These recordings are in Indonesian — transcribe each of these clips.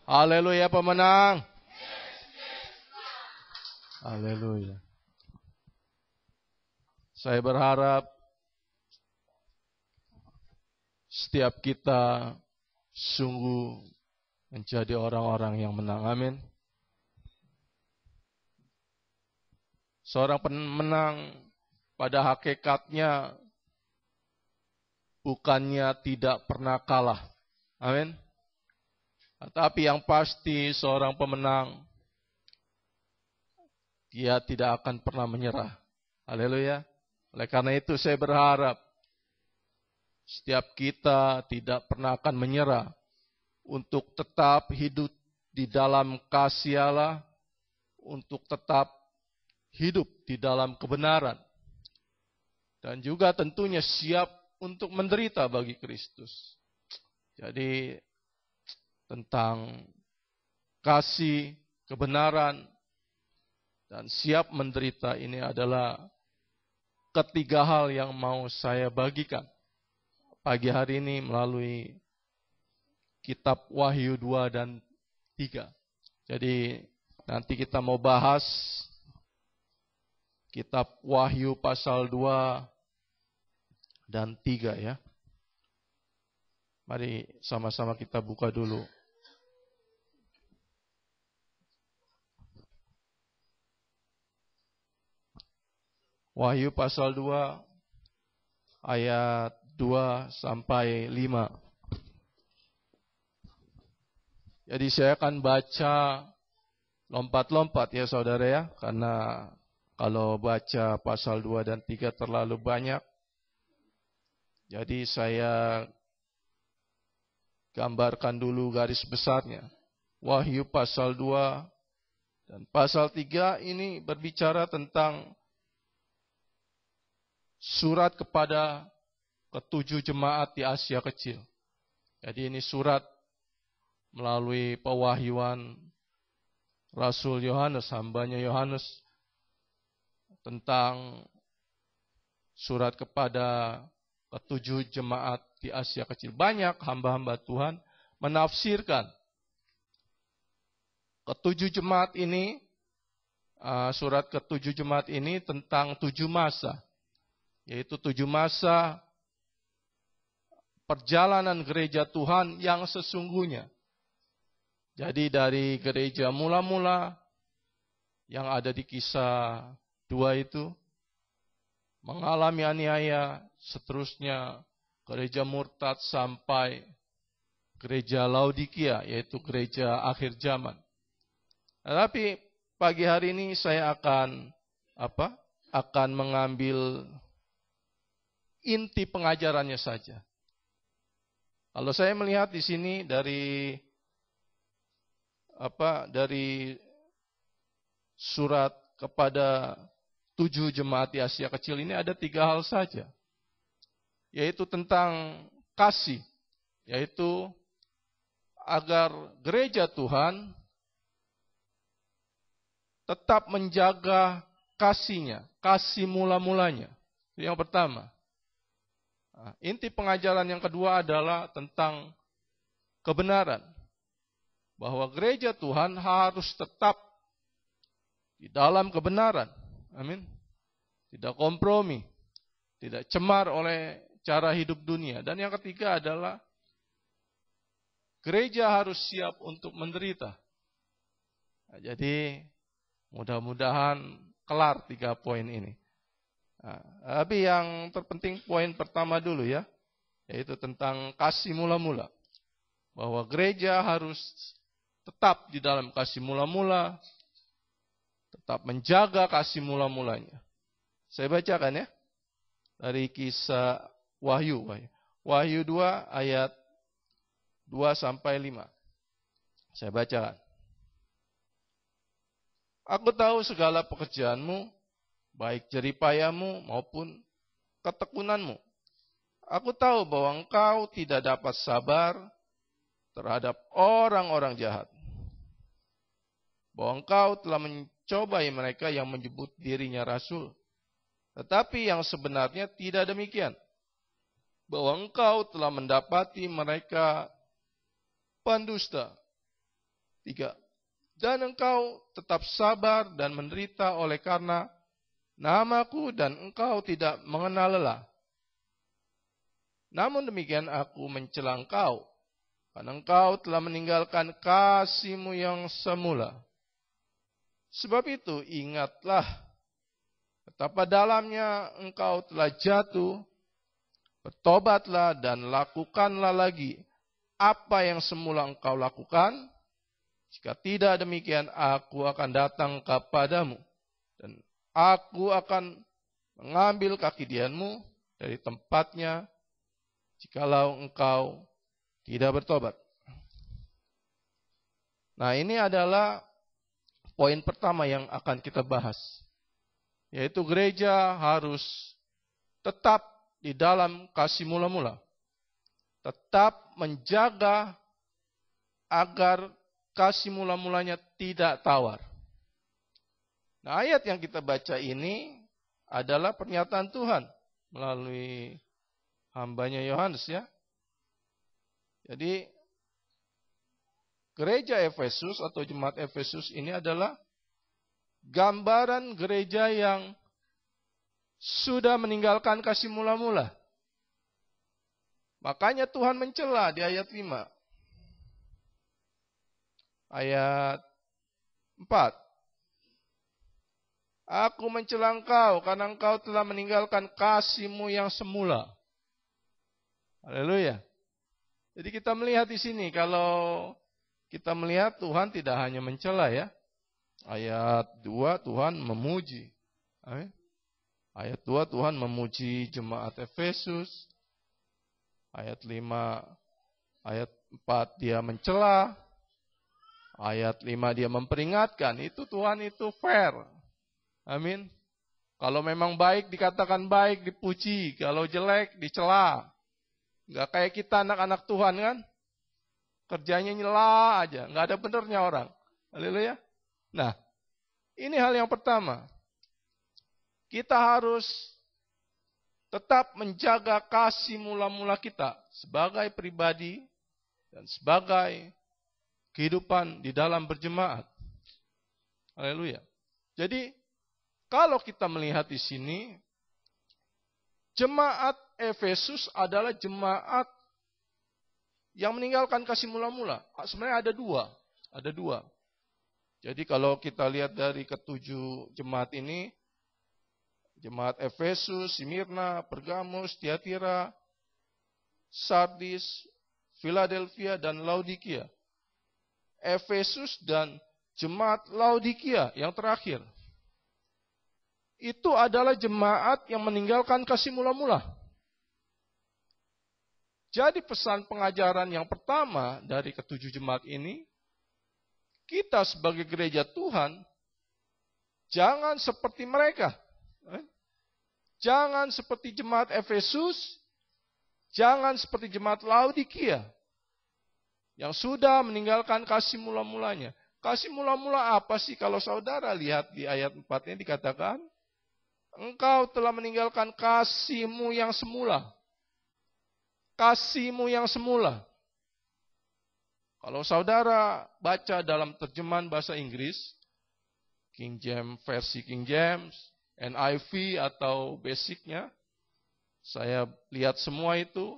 Haleluya pemenang. Haleluya. Saya berharap setiap kita sungguh menjadi orang-orang yang menang. Amin. Seorang pemenang pada hakikatnya bukannya tidak pernah kalah. Amin. Tetapi yang pasti seorang pemenang, dia tidak akan pernah menyerah. Haleluya. Oleh karena itu saya berharap setiap kita tidak pernah akan menyerah untuk tetap hidup di dalam kasih Allah, untuk tetap hidup di dalam kebenaran, dan juga tentunya siap untuk menderita bagi Kristus. Jadi tentang kasih, kebenaran, dan siap menderita ini adalah ketiga hal yang mau saya bagikan pagi hari ini melalui kitab Wahyu 2 dan 3. Jadi nanti kita mau bahas kitab Wahyu pasal 2 dan 3 ya. Mari sama-sama kita buka dulu. Wahyu pasal 2 ayat 2 sampai 5. Jadi saya akan baca lompat-lompat ya saudara ya, karena kalau baca pasal 2 dan 3 terlalu banyak. Jadi saya gambarkan dulu garis besarnya. Wahyu pasal 2 dan pasal 3 ini berbicara tentang surat kepada ketujuh jemaat di Asia Kecil. Jadi ini surat melalui pewahyuan Rasul Yohanes, hambanya Yohanes, tentang surat kepada ketujuh jemaat di Asia Kecil. Banyak hamba-hamba Tuhan menafsirkan ketujuh jemaat ini, surat ketujuh jemaat ini tentang 7 masa. Yaitu 7 masa perjalanan gereja Tuhan yang sesungguhnya. Jadi dari gereja mula-mula yang ada di Kisah 2 itu, mengalami aniaya, seterusnya gereja murtad sampai gereja Laodikia, yaitu gereja akhir zaman. Tetapi pagi hari ini saya akan mengambil inti pengajarannya saja. Kalau saya melihat di sini dari surat kepada 7 jemaat di Asia Kecil ini ada 3 hal saja. Yaitu tentang kasih, yaitu agar gereja Tuhan tetap menjaga kasihnya, kasih mula-mulanya. Itu yang pertama. Inti pengajaran yang kedua adalah tentang kebenaran. Bahwa gereja Tuhan harus tetap di dalam kebenaran. Amin. Tidak kompromi. Tidak cemar oleh cara hidup dunia. Dan yang ketiga adalah gereja harus siap untuk menderita. Jadi mudah-mudahan kelar 3 poin ini. Tapi yang terpenting poin pertama dulu ya, yaitu tentang kasih mula-mula. Bahwa gereja harus tetap di dalam kasih mula-mula, tetap menjaga kasih mula-mulanya. Saya bacakan ya, dari Kisah Wahyu. Wahyu 2 ayat 2 sampai 5. Saya bacakan. Aku tahu segala pekerjaanmu, baik jeripayamu maupun ketekunanmu. Aku tahu bahwa engkau tidak dapat sabar terhadap orang-orang jahat. Bahwa engkau telah mencobai mereka yang menyebut dirinya rasul. Tetapi yang sebenarnya tidak demikian. Bahwa engkau telah mendapati mereka pendusta. 3. Dan engkau tetap sabar dan menderita oleh karena namaku dan engkau tidak mengenal lelah. Namun demikian aku mencela engkau, karena engkau telah meninggalkan kasih-Mu yang semula. Sebab itu ingatlah betapa dalamnya engkau telah jatuh, bertobatlah dan lakukanlah lagi apa yang semula engkau lakukan. Jika tidak demikian, aku akan datang kepadamu, dan aku akan mengambil kaki dianmu dari tempatnya, jikalau engkau tidak bertobat. Nah, ini adalah poin pertama yang akan kita bahas, yaitu gereja harus tetap di dalam kasih mula-mula. Tetap menjaga agar kasih mula-mulanya tidak tawar. Nah, ayat yang kita baca ini adalah pernyataan Tuhan melalui hambanya Yohanes ya. Jadi gereja Efesus atau jemaat Efesus ini adalah gambaran gereja yang sudah meninggalkan kasih mula-mula. Makanya Tuhan mencela di ayat 5. Ayat 4. Aku mencela engkau karena engkau telah meninggalkan kasih-Mu yang semula. Haleluya. Jadi kita melihat di sini, kalau kita melihat Tuhan tidak hanya mencela ya. Ayat 2 Tuhan memuji. Amin. Ayat 2 Tuhan memuji jemaat Efesus. Ayat 5, ayat 4 dia mencela. Ayat 5 dia memperingatkan. Itu Tuhan itu fair. Amin. Kalau memang baik dikatakan baik, dipuji. Kalau jelek dicela. Enggak kayak kita anak-anak Tuhan kan. Kerjanya nyela aja. Enggak ada benernya orang. Haleluya. Nah, ini hal yang pertama. Kita harus tetap menjaga kasih mula-mula kita sebagai pribadi dan sebagai kehidupan di dalam berjemaat. Haleluya. Jadi, kalau kita melihat di sini, jemaat Efesus adalah jemaat yang meninggalkan kasih mula-mula. Sebenarnya ada dua. Ada dua. Jadi kalau kita lihat dari ketujuh jemaat ini, jemaat Efesus, Smyrna, Pergamus, Tiatira, Sardis, Philadelphia, dan Laodikia. Efesus dan jemaat Laodikia yang terakhir. Itu adalah jemaat yang meninggalkan kasih mula-mula. Jadi pesan pengajaran yang pertama dari ketujuh jemaat ini, kita sebagai gereja Tuhan, jangan seperti mereka. Jangan seperti jemaat Efesus, jangan seperti jemaat Laodikia, yang sudah meninggalkan kasih mula-mulanya. Kasih mula-mula apa sih? Kalau saudara lihat di ayat 4-nya dikatakan, engkau telah meninggalkan kasih-Mu yang semula. Kasih-Mu yang semula. Kalau saudara baca dalam terjemahan bahasa Inggris, King James, versi King James, NIV atau basicnya, saya lihat semua itu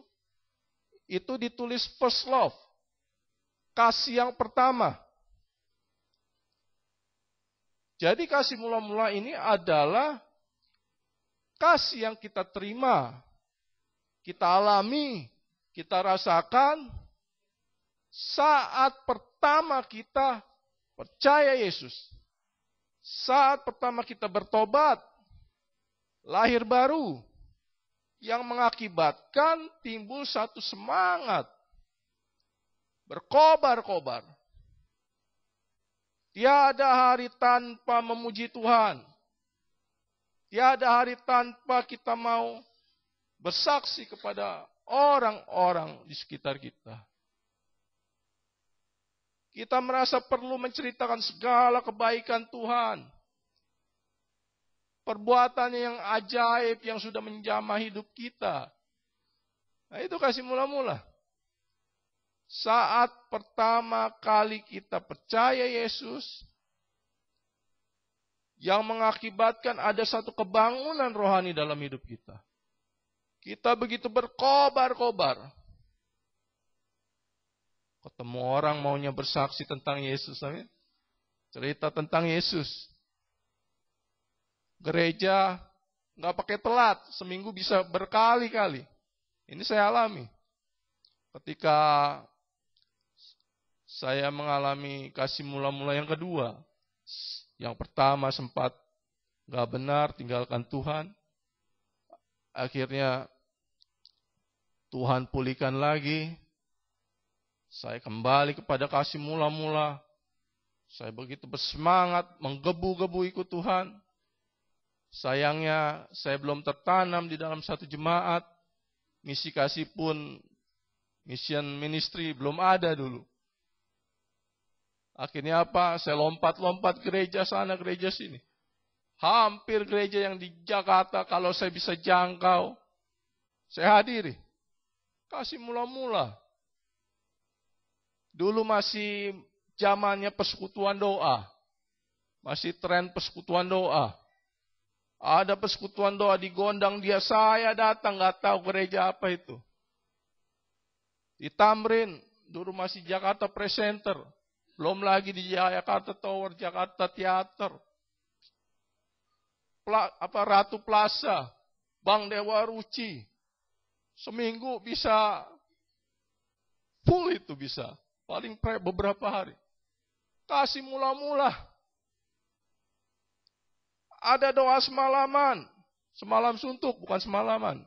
ditulis first love. Kasih yang pertama. Jadi kasih mula-mula ini adalah kasih yang kita terima, kita alami, kita rasakan saat pertama kita percaya Yesus. Saat pertama kita bertobat, lahir baru, yang mengakibatkan timbul satu semangat, berkobar-kobar. Tiada hari tanpa memuji Tuhan. Tiada hari tanpa kita mau bersaksi kepada orang-orang di sekitar kita. Kita merasa perlu menceritakan segala kebaikan Tuhan. Perbuatannya yang ajaib yang sudah menjamah hidup kita. Nah, itu kasih mula-mula. Saat pertama kali kita percaya Yesus, yang mengakibatkan ada satu kebangunan rohani dalam hidup kita. Kita begitu berkobar-kobar. Ketemu orang maunya bersaksi tentang Yesus. Amin. Cerita tentang Yesus. Gereja nggak pakai telat, seminggu bisa berkali-kali. Ini saya alami. Ketika saya mengalami kasih mula-mula yang kedua. Yang pertama sempat nggak benar, tinggalkan Tuhan. Akhirnya Tuhan pulihkan lagi. Saya kembali kepada kasih mula-mula. Saya begitu bersemangat, menggebu-gebu ikut Tuhan. Sayangnya saya belum tertanam di dalam satu jemaat. Misi kasih pun, mission ministry belum ada dulu. Akhirnya apa? Saya lompat-lompat gereja sana, gereja sini. Hampir gereja yang di Jakarta, kalau saya bisa jangkau, saya hadiri. Kasih mula-mula. Dulu masih zamannya persekutuan doa. Masih tren persekutuan doa. Ada persekutuan doa di Gondang dia, saya datang, nggak tahu gereja apa itu. Di Tamrin, dulu masih Jakarta Press Center. Belum lagi di Jakarta Tower, Jakarta Theater. Ratu Plaza, Bang Dewa Ruci. Seminggu bisa full itu bisa. Paling beberapa hari. Kasih mula-mula. Ada doa semalaman. Semalam suntuk, bukan semalaman.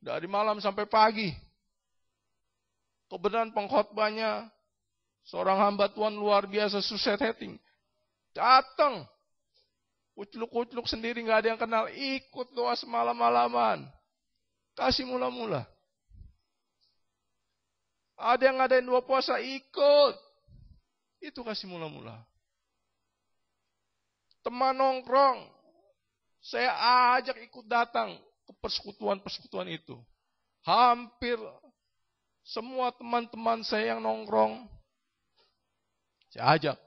Dari malam sampai pagi. Kebenaran pengkhotbahnya seorang hamba Tuhan luar biasa, Suset Hetting. Datang. Kucluk-kucluk sendiri, gak ada yang kenal. Ikut doa semalam-malaman. Kasih mula-mula. Ada yang ngadain 2 puasa, ikut. Itu kasih mula-mula. Teman nongkrong. Saya ajak ikut datang ke persekutuan-persekutuan itu. Hampir semua teman-teman saya yang nongkrong, saya ajak.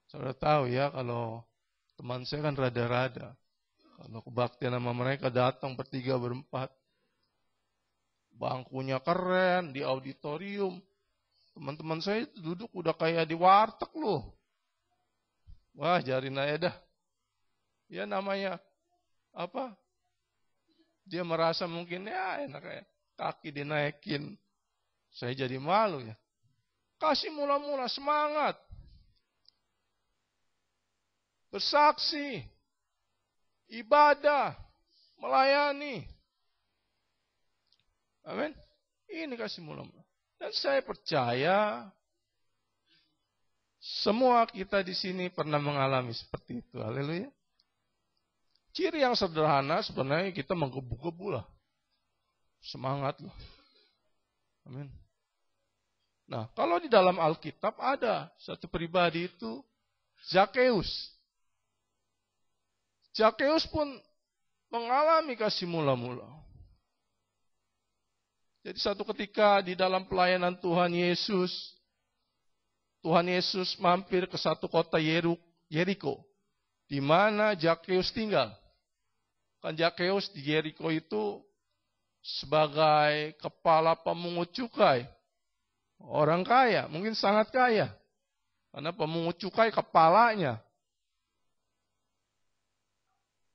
Saudara tahu ya, kalau teman saya kan rada-rada. Kalau kebaktian sama mereka datang bertiga, berempat. Bangkunya keren, di auditorium. Teman-teman saya duduk udah kayak di warteg loh. Wah, jarin aja dah. Ya namanya apa? Dia merasa mungkin ya enak kayak kaki dinaikin. Saya jadi malu ya. Kasih mula-mula semangat. Bersaksi. Ibadah. Melayani. Amin. Ini kasih mula-mula. Dan saya percaya semua kita di sini pernah mengalami seperti itu. Haleluya. Ciri yang sederhana sebenarnya kita menggebu-gebu lah. Semangat lah. Amin. Nah, kalau di dalam Alkitab ada satu pribadi itu Zakheus. Zakheus pun mengalami kasih mula-mula. Jadi satu ketika di dalam pelayanan Tuhan Yesus mampir ke satu kota Yeriko, di mana Zakheus tinggal. Kan Zakheus di Yeriko itu sebagai kepala pemungut cukai. Orang kaya, mungkin sangat kaya. Karena pemungut cukai kepalanya.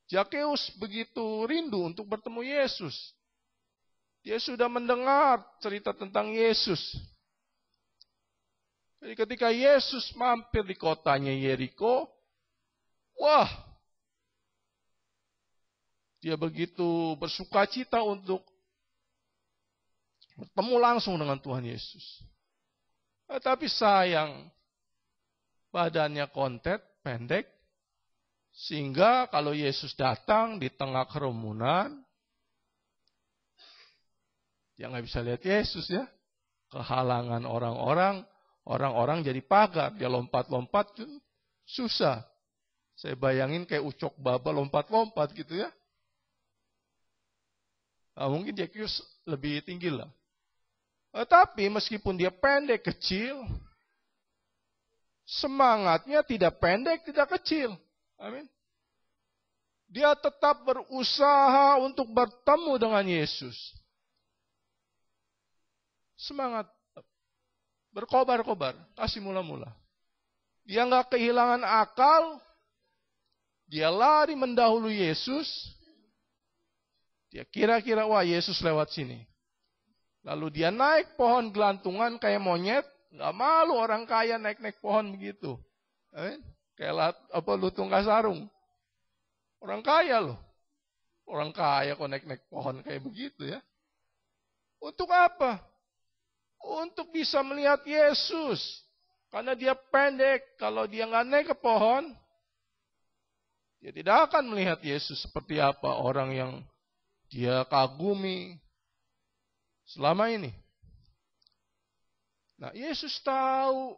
Zakheus begitu rindu untuk bertemu Yesus. Dia sudah mendengar cerita tentang Yesus. Jadi ketika Yesus mampir di kotanya Yeriko, wah, dia begitu bersukacita untuk bertemu langsung dengan Tuhan Yesus. Tapi sayang, badannya kontet, pendek, sehingga kalau Yesus datang di tengah kerumunan, dia nggak bisa lihat Yesus ya. Kehalangan orang-orang jadi pagar, dia lompat-lompat, susah. Saya bayangin kayak ucok baba lompat-lompat gitu ya. Nah, mungkin Zakheus lebih tinggi lah. Tetapi meskipun dia pendek, kecil, semangatnya tidak pendek, tidak kecil. Amin. Dia tetap berusaha untuk bertemu dengan Yesus. Semangat. Berkobar-kobar. Kasih mula-mula. Dia nggak kehilangan akal. Dia lari mendahului Yesus. Dia kira-kira, wah Yesus lewat sini. Lalu dia naik pohon gelantungan kayak monyet. Nggak malu orang kaya naik-naik pohon begitu. Kayak lutung kasarung. Orang kaya loh. Orang kaya kok naik-naik pohon kayak begitu ya. Untuk apa? Untuk bisa melihat Yesus. Karena dia pendek. Kalau dia nggak naik ke pohon, dia tidak akan melihat Yesus seperti apa orang yang dia kagumi selama ini. Nah, Yesus tahu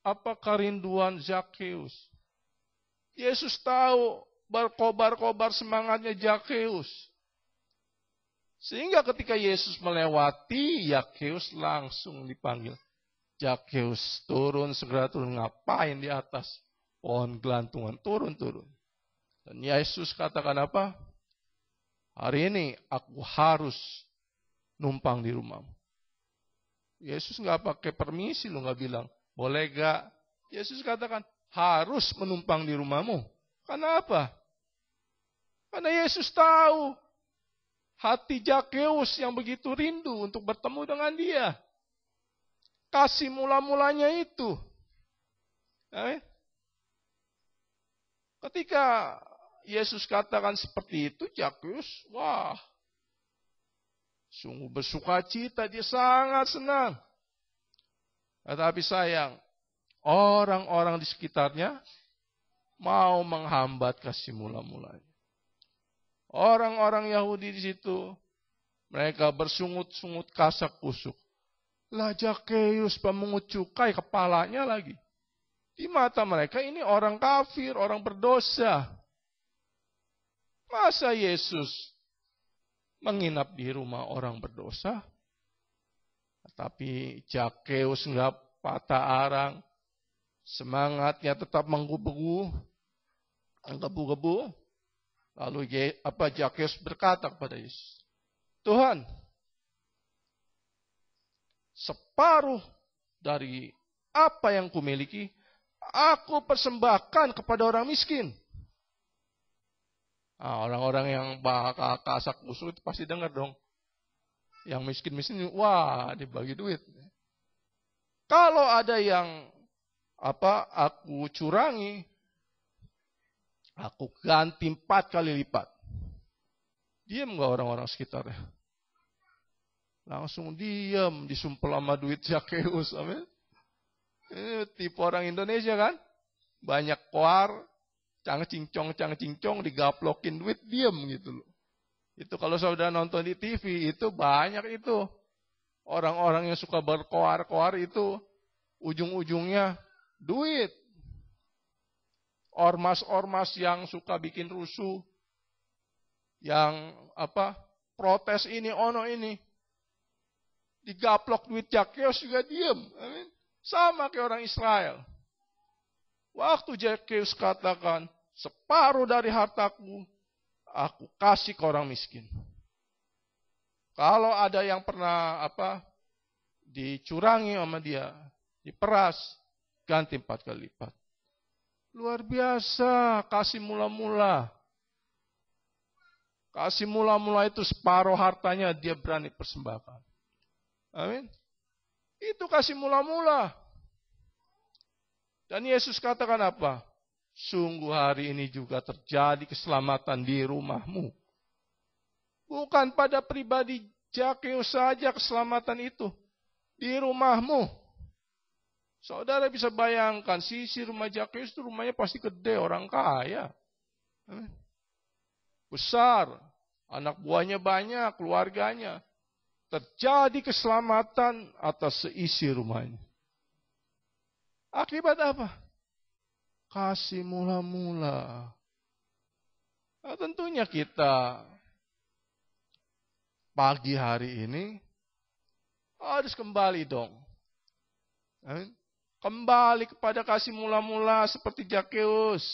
apa kerinduan Zakheus. Yesus tahu berkobar-kobar semangatnya Zakheus. Sehingga ketika Yesus melewati, Zakheus langsung dipanggil. Zakheus turun, segera turun. Ngapain di atas pohon gelantungan? Turun. Dan Yesus katakan apa? Hari ini aku harus numpang di rumahmu. Yesus nggak pakai permisi, lo nggak bilang, boleh gak? Yesus katakan, harus menumpang di rumahmu. Kenapa? Karena Yesus tahu hati Zakheus yang begitu rindu untuk bertemu dengan dia. Kasih mula-mulanya itu. Ketika Yesus katakan seperti itu, Zakheus, wah, sungguh bersuka cita, dia sangat senang. Tetapi sayang, orang-orang di sekitarnya mau menghambat kasih mula-mulanya. Orang-orang Yahudi di situ, mereka bersungut-sungut kasak kusuk. Lah Zakheus pemungut cukai, kepalanya lagi. Di mata mereka ini orang kafir, orang berdosa. Masa Yesus menginap di rumah orang berdosa? Tapi Zakheus enggak patah arang. Semangatnya tetap menggebu-gebu. Lalu Zakheus berkata kepada Yesus, Tuhan, separuh dari apa yang kumiliki, aku persembahkan kepada orang miskin. Nah, orang-orang yang bakal kasak kusuk itu pasti dengar dong. Yang miskin-miskin, wah dibagi duit. Kalau ada yang aku curangi, aku ganti 4 kali lipat. Diam gak orang-orang sekitarnya? Langsung diam, disumpel sama duit Zakheus. Amin. Ini tipe orang Indonesia kan? Banyak koar, cang-cincong, digaplokin duit, diam gitu loh. Itu kalau saudara nonton di TV, itu banyak itu. Orang-orang yang suka berkoar-koar itu, ujung-ujungnya duit. Ormas-ormas yang suka bikin rusuh, yang protes ini, ini. Digaplok duit Zakheus juga diam. Amin. Sama kayak orang Israel. Waktu Zakheus katakan, separuh dari hartaku, aku kasih ke orang miskin. Kalau ada yang pernah dicurangi sama dia, diperas, ganti 4 kali lipat. Luar biasa, kasih mula-mula. Kasih mula-mula itu separuh hartanya dia berani persembahkan. Amin. Itu kasih mula-mula. Dan Yesus katakan apa? Sungguh hari ini juga terjadi keselamatan di rumahmu. Bukan pada pribadi Zakheus saja keselamatan itu. Di rumahmu. Saudara bisa bayangkan, sisi rumah Zakheus itu rumahnya pasti gede, orang kaya. Besar, anak buahnya banyak, keluarganya. Terjadi keselamatan atas seisi rumahnya. Akibat apa? Kasih mula-mula. Nah, tentunya kita pagi hari ini Harus kembali dong. Amin. Kembali kepada kasih mula-mula seperti Zakeus.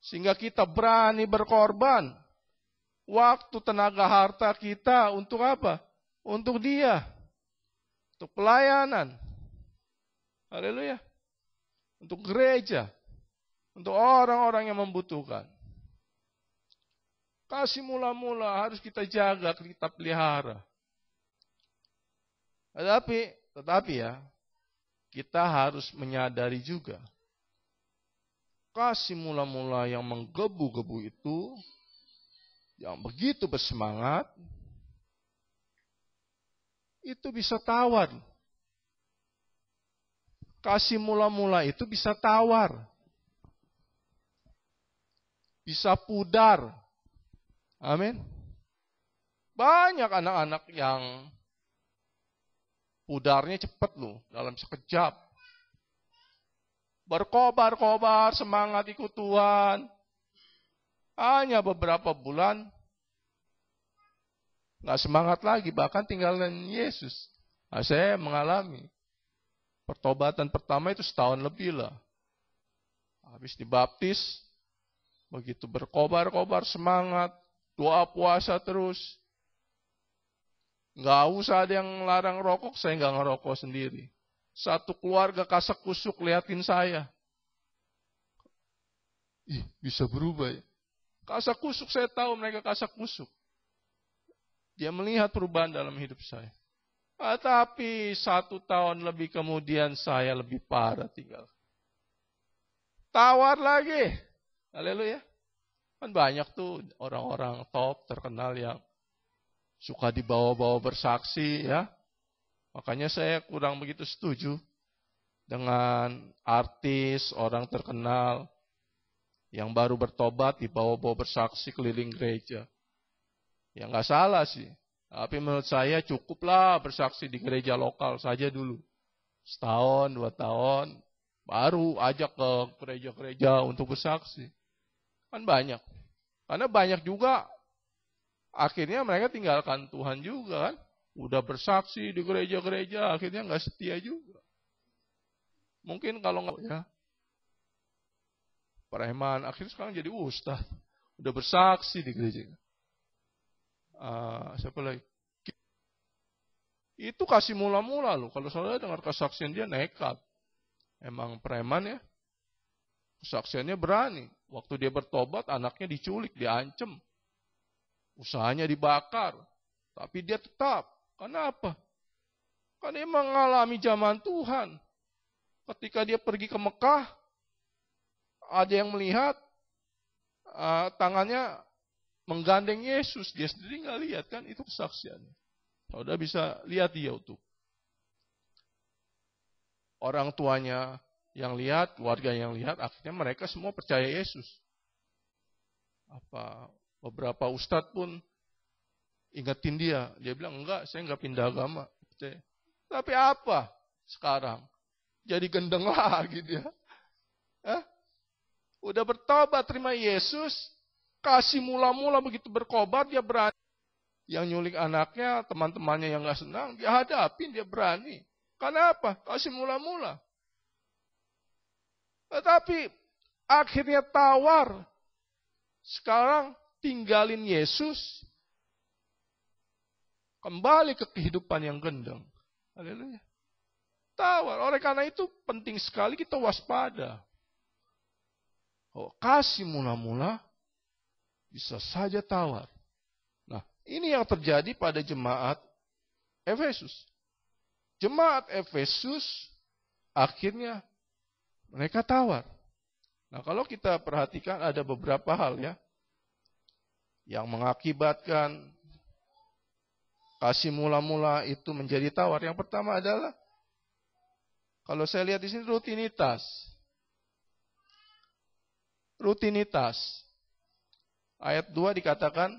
Sehingga kita berani berkorban. Waktu, tenaga, harta kita untuk apa? Untuk Dia. Untuk pelayanan. Haleluya. Untuk gereja. Untuk orang-orang yang membutuhkan. Kasih mula-mula harus kita jaga, kita pelihara. Tetapi ya, kita harus menyadari juga. Kasih mula-mula yang menggebu-gebu itu, yang begitu bersemangat, itu bisa tawar. Kasih mula-mula itu bisa tawar. Bisa pudar. Amin. Banyak anak-anak yang pudarnya cepat loh, dalam sekejap. Berkobar-kobar, semangat ikut Tuhan. Hanya beberapa bulan, nggak semangat lagi, bahkan tinggalin Yesus. Nah, saya mengalami. Pertobatan pertama itu setahun lebih lah. Habis dibaptis, begitu berkobar-kobar semangat, doa puasa terus. Nggak usah ada yang larang rokok, saya nggak ngerokok sendiri. Satu keluarga kasak kusuk liatin saya. Ih, bisa berubah ya. Kasak kusuk, saya tahu mereka kasak kusuk. Dia melihat perubahan dalam hidup saya. Tapi 1 tahun lebih kemudian saya lebih parah tinggal. Tawar lagi. Haleluya. Kan banyak tuh orang-orang top terkenal yang suka dibawa-bawa bersaksi ya. Makanya saya kurang begitu setuju dengan artis, orang terkenal yang baru bertobat dibawa-bawa bersaksi keliling gereja. Ya nggak salah sih. Tapi menurut saya cukuplah bersaksi di gereja lokal saja dulu. 1 tahun, 2 tahun, baru ajak ke gereja-gereja untuk bersaksi. Kan banyak. Karena banyak juga akhirnya mereka tinggalkan Tuhan juga kan. Udah bersaksi di gereja-gereja, akhirnya nggak setia juga. Mungkin kalau nggak ya, preman, akhirnya sekarang jadi ustaz. Udah bersaksi di gereja. Siapa lagi? Itu kasih mula-mula loh. Kalau saudara dengar kesaksian dia nekat. Emang preman ya. Kesaksiannya berani. Waktu dia bertobat, anaknya diculik, diancem. Usahanya dibakar. Tapi dia tetap. Kenapa? Karena dia mengalami zaman Tuhan. Ketika dia pergi ke Mekah, ada yang melihat tangannya menggandeng Yesus. Dia sendiri nggak lihat kan, itu kesaksiannya. Saudara bisa lihat dia utuh. Orang tuanya yang lihat, keluarga yang lihat, akhirnya mereka semua percaya Yesus. Beberapa ustadz pun ingetin dia. Dia bilang, enggak, saya enggak pindah agama. Tapi apa sekarang? Jadi gendeng lagi dia. Udah bertobat, terima Yesus. Kasih mula-mula begitu berkobar, dia berani. Yang nyulik anaknya, teman-temannya yang enggak senang, dia hadapin, dia berani. Karena apa? Kasih mula-mula. Tetapi akhirnya tawar. Sekarang tinggalin Yesus. Kembali ke kehidupan yang gendeng. Haleluya. Tawar. Oleh karena itu penting sekali kita waspada. Kasih mula-mula bisa saja tawar. Nah, ini yang terjadi pada jemaat Efesus. Jemaat Efesus akhirnya mereka tawar. Nah, kalau kita perhatikan ada beberapa hal ya yang mengakibatkan kasih mula-mula itu menjadi tawar. Yang pertama adalah, kalau saya lihat di sini rutinitas. Rutinitas. Ayat 2 dikatakan,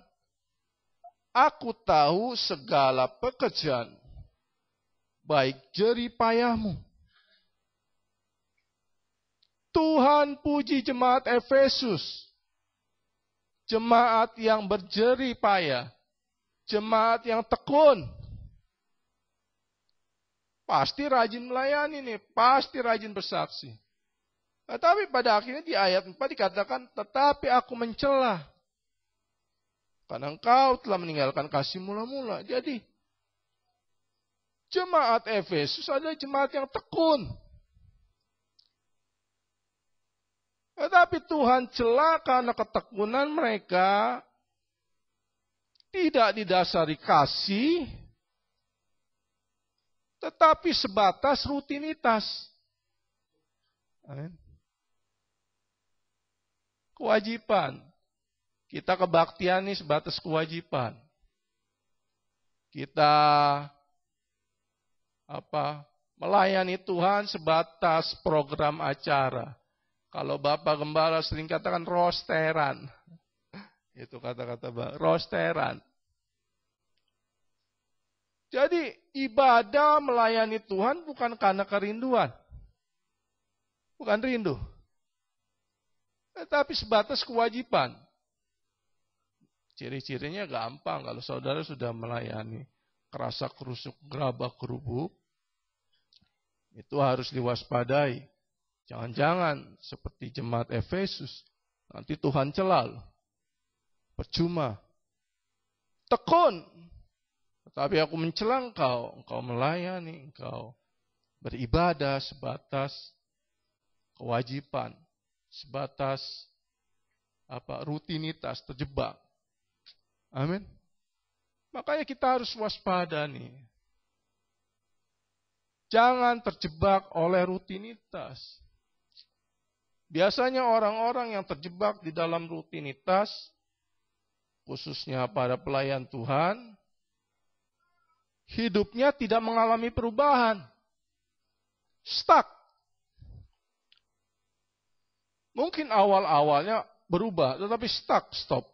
aku tahu segala pekerjaan, baik jerih payahmu. Tuhan puji jemaat Efesus. Jemaat yang berjerih payah. Jemaat yang tekun. pasti rajin melayani nih, pasti rajin bersaksi. Tetapi pada akhirnya di ayat 4 dikatakan, tetapi aku mencela. Karena engkau telah meninggalkan kasih mula-mula. Jadi, jemaat Efesus adalah jemaat yang tekun. Tetapi Tuhan cela karena ketekunan mereka tidak didasari kasih, tetapi sebatas rutinitas. Amin. Kewajiban. Kita kebaktian ini sebatas kewajiban. Kita melayani Tuhan sebatas program acara. Kalau Bapak Gembala sering katakan rosteran. Itu kata-kata rosteran. Jadi ibadah melayani Tuhan bukan karena kerinduan. Bukan rindu. Tetapi sebatas kewajiban. Ciri-cirinya gampang kalau saudara sudah melayani. Kerasa kerusuk, gerabak kerubuk. Itu harus diwaspadai. Jangan-jangan seperti jemaat Efesus. Nanti Tuhan celal. Percuma. Tekun. Tetapi aku mencela engkau melayani, engkau beribadah sebatas kewajiban. Sebatas rutinitas, terjebak. Amin. Makanya kita harus waspada nih. Jangan terjebak oleh rutinitas. Biasanya orang-orang yang terjebak di dalam rutinitas, khususnya pada pelayan Tuhan, hidupnya tidak mengalami perubahan. Stuck. Mungkin awal-awalnya berubah, tetapi stop.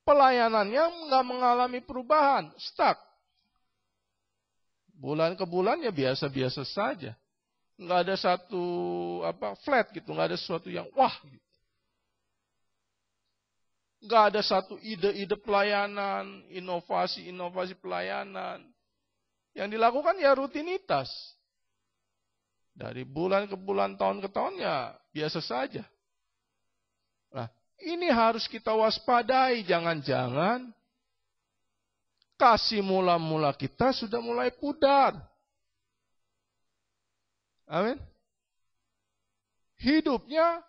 Pelayanannya nggak mengalami perubahan, stuck. Bulan ke bulan ya biasa-biasa saja. Nggak ada satu flat gitu, nggak ada sesuatu yang wah gitu. Nggak ada satu ide-ide pelayanan, inovasi pelayanan. Yang dilakukan ya rutinitas. Dari bulan ke bulan, tahun ke tahun ya biasa saja. Nah, ini harus kita waspadai. Jangan-jangan kasih mula-mula kita sudah mulai pudar. Amin. Hidupnya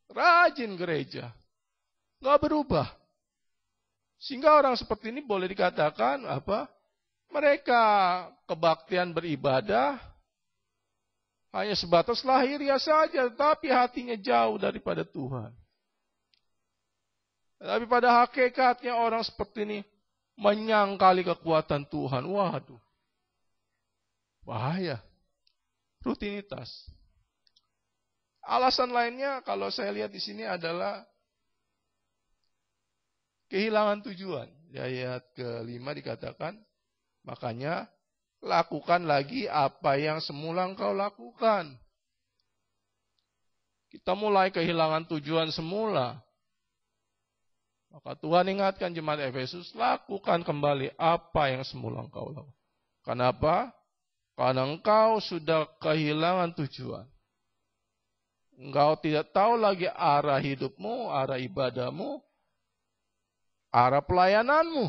rajin gereja. Nggak berubah. Sehingga orang seperti ini boleh dikatakan mereka kebaktian beribadah hanya sebatas lahiriah saja, tapi hatinya jauh daripada Tuhan. Tapi pada hakikatnya orang seperti ini menyangkali kekuatan Tuhan. Waduh, bahaya. Rutinitas. Alasan lainnya kalau saya lihat di sini adalah kehilangan tujuan. Di ayat ke-5 dikatakan, makanya lakukan lagi apa yang semula engkau lakukan. Kita mulai kehilangan tujuan semula. Maka Tuhan ingatkan jemaat Efesus, lakukan kembali apa yang semula engkau lakukan. Kenapa? Karena engkau sudah kehilangan tujuan. Engkau tidak tahu lagi arah hidupmu, arah ibadahmu, arah pelayananmu.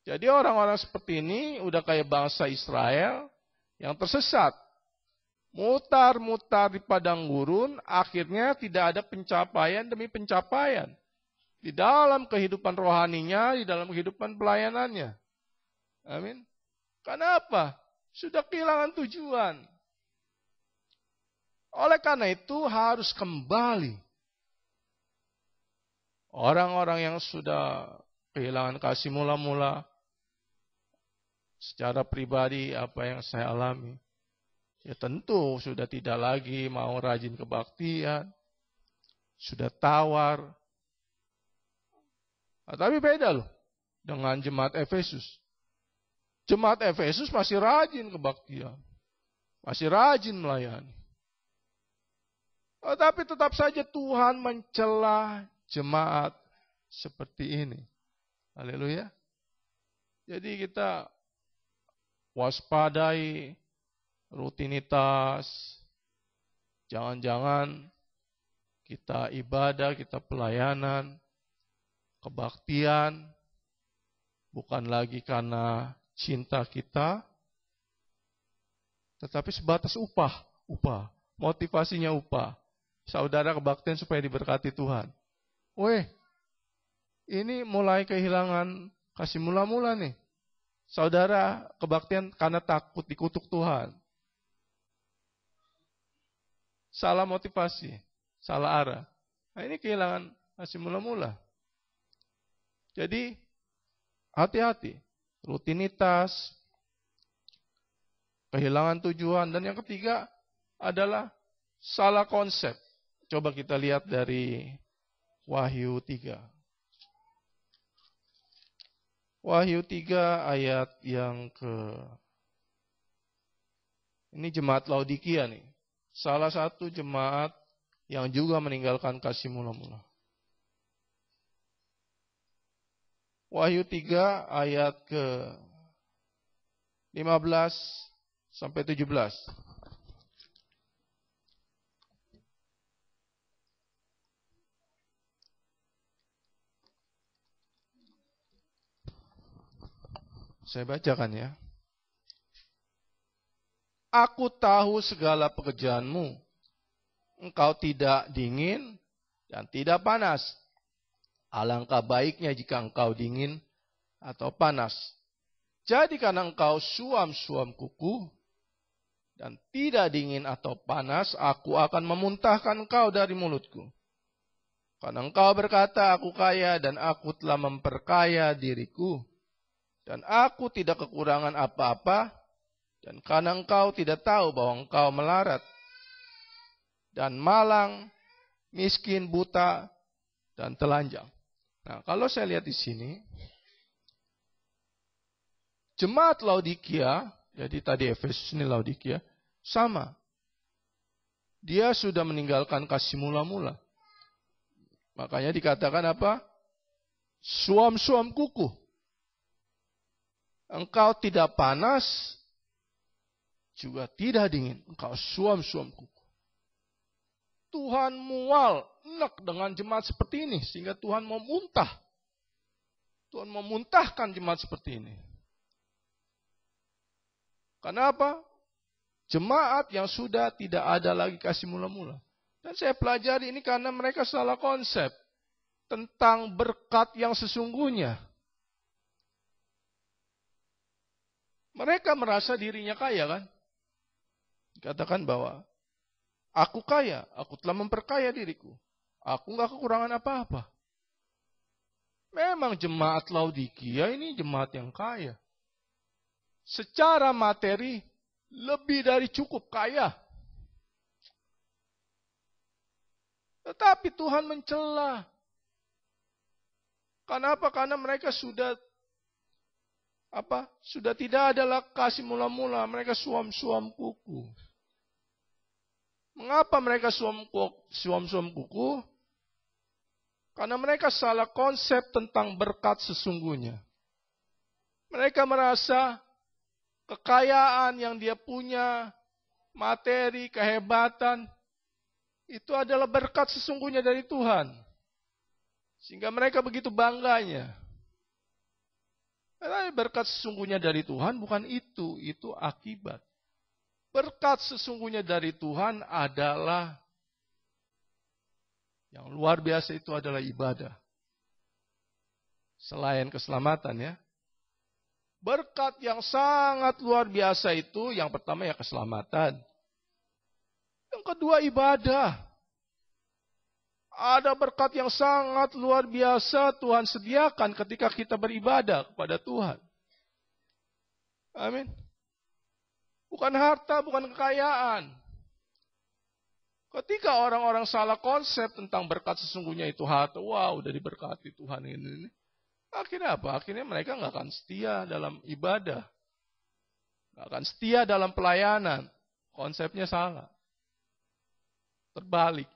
Jadi orang-orang seperti ini udah kayak bangsa Israel yang tersesat. Mutar-mutar di padang gurun, akhirnya tidak ada pencapaian demi pencapaian. Di dalam kehidupan rohaninya, di dalam kehidupan pelayanannya. Amin. Kenapa? Sudah kehilangan tujuan. Oleh karena itu harus kembali. Orang-orang yang sudah kehilangan kasih mula-mula, secara pribadi apa yang saya alami, ya tentu sudah tidak lagi mau rajin kebaktian, sudah tawar. Tapi beda loh dengan jemaat Efesus. Jemaat Efesus masih rajin kebaktian, masih rajin melayani. Tapi tetap saja Tuhan mencela jemaat seperti ini. Haleluya. Jadi kita waspadai rutinitas. Jangan-jangan kita ibadah, kita pelayanan, kebaktian, bukan lagi karena cinta kita, tetapi sebatas upah. Motivasinya upah. Saudara kebaktian supaya diberkati Tuhan. Ini mulai kehilangan kasih mula-mula nih. Saudara kebaktian karena takut dikutuk Tuhan. Salah motivasi, salah arah. Nah, ini kehilangan kasih mula-mula. Jadi, hati-hati. Rutinitas, kehilangan tujuan. Dan yang ketiga adalah salah konsep. Coba kita lihat dari Wahyu 3. Wahyu 3 ayat yang ini jemaat Laodikia nih. Salah satu jemaat yang juga meninggalkan kasih mula-mula. Wahyu 3 ayat ke-15 sampai 17. Saya bacakan ya. Aku tahu segala pekerjaanmu. Engkau tidak dingin dan tidak panas. Alangkah baiknya jika engkau dingin atau panas. Jadi karena engkau suam-suam kuku dan tidak dingin atau panas, aku akan memuntahkan engkau dari mulutku. Karena engkau berkata, aku kaya dan aku telah memperkaya diriku. Dan aku tidak kekurangan apa-apa, dan karena engkau tidak tahu bahwa engkau melarat, dan malang, miskin, buta, dan telanjang. Nah, kalau saya lihat di sini, jemaat Laodikia, jadi tadi Efesus ini Laodikia, sama. Dia sudah meninggalkan kasih mula-mula. Makanya dikatakan apa? Suam-suam kuku. Engkau tidak panas, juga tidak dingin. Engkau suam-suam kuku. Tuhan mual, enak dengan jemaat seperti ini. Sehingga Tuhan mau muntah. Tuhan mau muntahkan jemaat seperti ini. Kenapa? Jemaat yang sudah tidak ada lagi kasih mula-mula. Dan saya pelajari ini karena mereka salah konsep. Tentang berkat yang sesungguhnya. Mereka merasa dirinya kaya kan? Dikatakan bahwa aku kaya, aku telah memperkaya diriku. Aku nggak kekurangan apa-apa. Memang jemaat Laodikia ini jemaat yang kaya. Secara materi lebih dari cukup kaya. Tetapi Tuhan mencela. Kenapa? Karena mereka sudah tidak ada kasih mula-mula, mereka suam-suam kuku. Mengapa mereka suam-suam kuku? Karena mereka salah konsep tentang berkat sesungguhnya. Mereka merasa kekayaan yang dia punya, materi, kehebatan, itu adalah berkat sesungguhnya dari Tuhan. Sehingga mereka begitu bangganya. Karena berkat sesungguhnya dari Tuhan bukan itu akibat. Berkat sesungguhnya dari Tuhan adalah yang luar biasa, itu adalah ibadah. Selain keselamatan ya. Berkat yang sangat luar biasa itu yang pertama ya keselamatan. Yang kedua ibadah. Ada berkat yang sangat luar biasa Tuhan sediakan ketika kita beribadah kepada Tuhan. Amin. Bukan harta, bukan kekayaan. Ketika orang-orang salah konsep tentang berkat sesungguhnya itu harta, udah diberkati Tuhan ini. Akhirnya apa? Akhirnya mereka nggak akan setia dalam ibadah. Nggak akan setia dalam pelayanan. Konsepnya salah. Terbalik.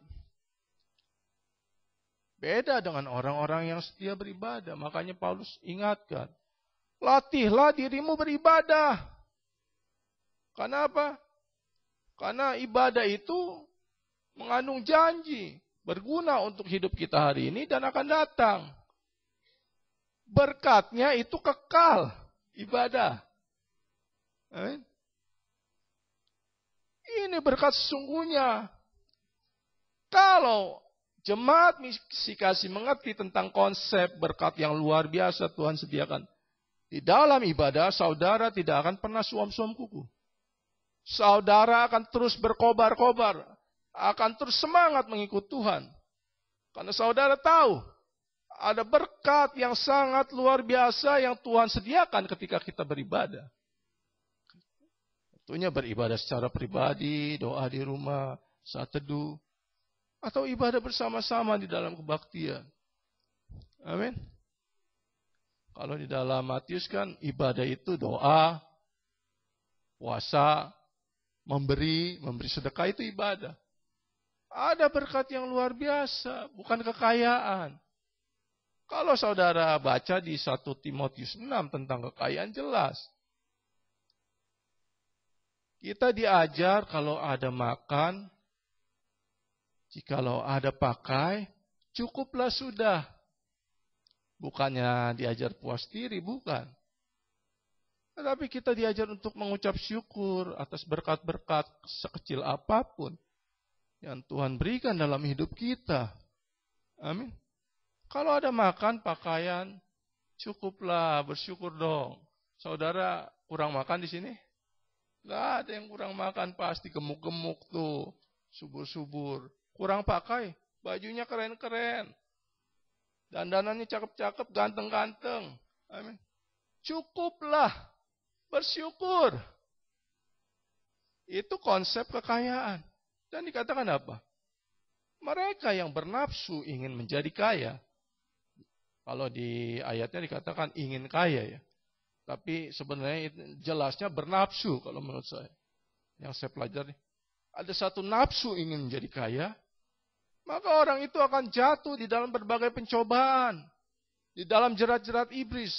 Beda dengan orang-orang yang setia beribadah. Makanya Paulus ingatkan. Latihlah dirimu beribadah. Karena apa? Karena ibadah itu mengandung janji, berguna untuk hidup kita hari ini dan akan datang. Berkatnya itu kekal, ibadah. Amin. Ini berkat sesungguhnya. Kalau jemaat misi kasih mengerti tentang konsep berkat yang luar biasa Tuhan sediakan, di dalam ibadah, saudara tidak akan pernah suam-suam kuku. Saudara akan terus berkobar-kobar, akan terus semangat mengikut Tuhan. Karena saudara tahu, ada berkat yang sangat luar biasa yang Tuhan sediakan ketika kita beribadah. Tentunya beribadah secara pribadi, doa di rumah, saat teduh, atau ibadah bersama-sama di dalam kebaktian. Amin. Kalau di dalam Matius kan ibadah itu doa, puasa, memberi sedekah itu ibadah. Ada berkat yang luar biasa, bukan kekayaan. Kalau saudara baca di 1 Timotius 6 tentang kekayaan jelas. Kita diajar kalau ada makan, jikalau ada pakai, cukuplah sudah. Bukannya diajar puas diri, bukan. Tetapi kita diajar untuk mengucap syukur atas berkat-berkat sekecil apapun yang Tuhan berikan dalam hidup kita. Amin. Kalau ada makan, pakaian, cukuplah, bersyukur dong. Saudara kurang makan di sini? Gak ada yang kurang makan, pasti gemuk-gemuk tuh, subur-subur. Kurang pakai, bajunya keren-keren. Dandanannya cakep-cakep, ganteng-ganteng. Amin. Cukuplah, bersyukur. Itu konsep kekayaan. Dan dikatakan apa? Mereka yang bernafsu ingin menjadi kaya. Kalau di ayatnya dikatakan ingin kaya ya. Tapi sebenarnya jelasnya bernafsu kalau menurut saya. Yang saya pelajari. Ada satu nafsu ingin menjadi kaya. Maka orang itu akan jatuh di dalam berbagai pencobaan. Di dalam jerat-jerat iblis.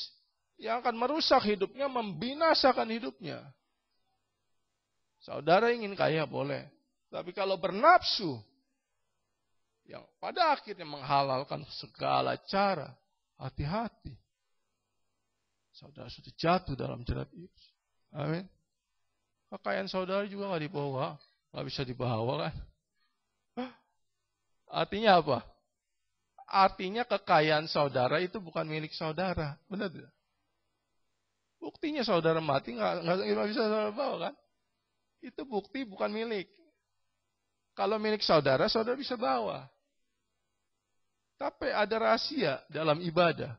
Yang akan merusak hidupnya, membinasakan hidupnya. Saudara ingin kaya boleh. Tapi kalau bernafsu, yang pada akhirnya menghalalkan segala cara, hati-hati. Saudara sudah jatuh dalam jerat iblis. Amin. Kekayaan saudara juga nggak dibawa, nggak bisa dibawa kan? Artinya apa? Artinya kekayaan saudara itu bukan milik saudara, benar tidak? Buktinya saudara mati nggak bisa saudara bawa kan? Itu bukti bukan milik. Kalau milik saudara, saudara bisa bawa. Tapi ada rahasia dalam ibadah.